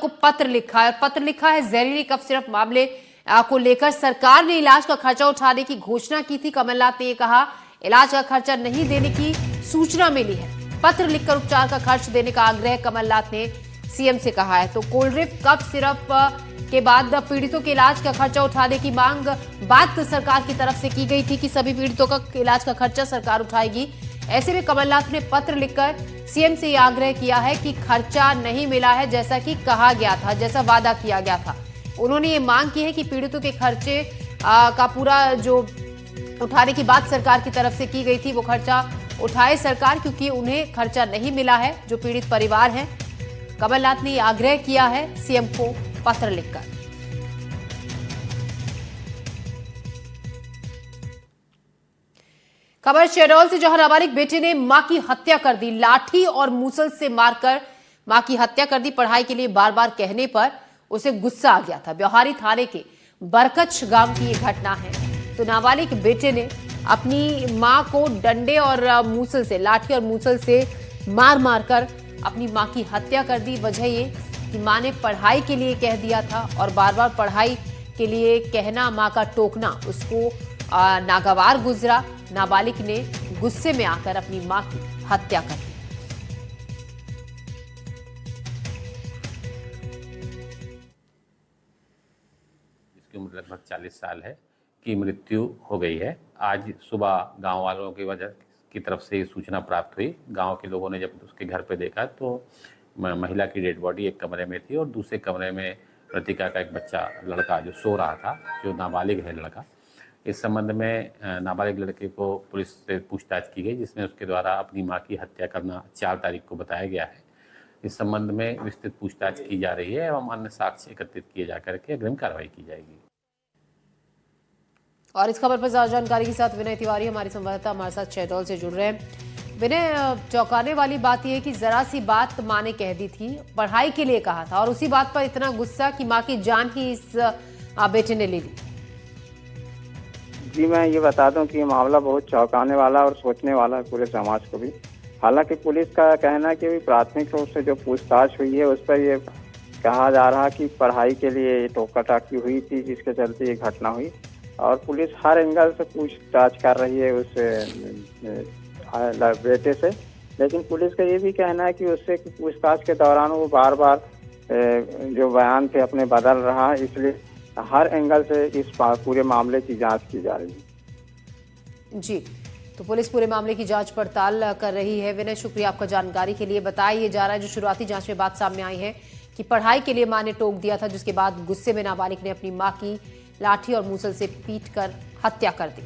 को पत्र लिखा है। पत्र लिखा है जहरीली कफ सिरप मामले को लेकर सरकार ने इलाज का खर्चा उठाने की घोषणा की थी। कमलनाथ ने यह कहा इलाज का खर्चा नहीं देने की सूचना मिली है। पत्र लिखकर उपचार का खर्च देने का आग्रह कमलनाथ ने सीएम से कहा है। तो कोल्ड्रिप कफ सिरप के बाद पीड़ितों के इलाज का खर्चा उठाने की मांग बात सरकार की तरफ से की गई थी कि सभी पीड़ितों का इलाज का खर्चा सरकार उठाएगी। ऐसे में कमलनाथ ने पत्र लिखकर सीएम से यह आग्रह किया है कि खर्चा नहीं मिला है जैसा कि कहा गया था, जैसा वादा किया गया था। उन्होंने ये मांग की है कि पीड़ितों के खर्चे का पूरा जो उठाने की बात सरकार की तरफ से की गई थी वो खर्चा उठाए सरकार, क्योंकि उन्हें खर्चा नहीं मिला है जो पीड़ित परिवार है। कमलनाथ ने आग्रह किया है सीएम को पत्र लिखकर। खबर शहडोल से, जहां नाबालिग बेटे ने मां की हत्या कर दी। लाठी और मूसल से मारकर मां की हत्या कर दी। पढ़ाई के लिए बार बार कहने पर उसे गुस्सा आ गया था। ब्यौहारी थाने के बरकच गांव की यह घटना है। तो नाबालिग बेटे ने अपनी मां को डंडे और मूसल से, लाठी और मूसल से मार मारकर अपनी मां की हत्या कर दी। वजह ये कि मां ने पढ़ाई के लिए कह दिया था और बार बार पढ़ाई के लिए कहना, मां का टोकना उसको नागवार गुजरा। नाबालिग ने गुस्से में आकर अपनी मां की हत्या कर दी। जिसकी उम्र लगभग 40 साल है की मृत्यु हो गई है। आज सुबह गांव वालों की वजह की तरफ से सूचना प्राप्त हुई। गांव के लोगों ने जब उसके घर पे देखा तो महिला की डेड बॉडी एक कमरे में थी और दूसरे कमरे में प्रतिका का एक बच्चा लड़का जो सो रहा था, जो नाबालिग है लड़का। इस संबंध में नाबालिग लड़के को पुलिस से पूछताछ की गई, जिसमें उसके द्वारा अपनी मां की हत्या करना 4 तारीख को बताया गया है। इस संबंध में विस्तृत पूछताछ की जा रही है एवं अन्य साक्ष्य एकत्रित किए जाकर के अग्रिम कार्रवाई की जाएगी। और इस खबर पर ज्यादा जानकारी के साथ विनय तिवारी हमारे संवाददाता हमारे साथ शहडोल से जुड़ रहे हैं। विनय, चौंकाने वाली बात यह है कि जरा सी बात मां ने कह दी थी, पढ़ाई के लिए कहा था और उसी बात पर इतना गुस्सा कि मां की जान ही इस बेटे ने ले ली। जी, मैं ये बता दूं कि ये मामला बहुत चौंकाने वाला और सोचने वाला है पूरे समाज को भी। हालांकि पुलिस का कहना है कि प्राथमिक रूप से जो पूछताछ हुई है उस पर ये कहा जा रहा कि पढ़ाई के लिए टोका टाकी हुई थी, जिसके चलते ये घटना हुई। और पुलिस हर एंगल से पूछताछ कर रही है उस बेटे से। लेकिन पुलिस का ये भी कहना है कि उससे पूछताछ के दौरान वो बार बार जो बयान थे अपने बदल रहा है, इसलिए हर एंगल से इस पूरे मामले की जांच की जा रही है। जी, तो पुलिस पूरे मामले की जांच पड़ताल कर रही है। विनय, शुक्रिया आपका जानकारी के लिए। बताया जा रहा है जो शुरुआती जांच में बात सामने आई है कि पढ़ाई के लिए मां ने टोक दिया था, जिसके बाद गुस्से में नाबालिग ने अपनी मां की लाठी और मूसल से पीटकर हत्या कर दी।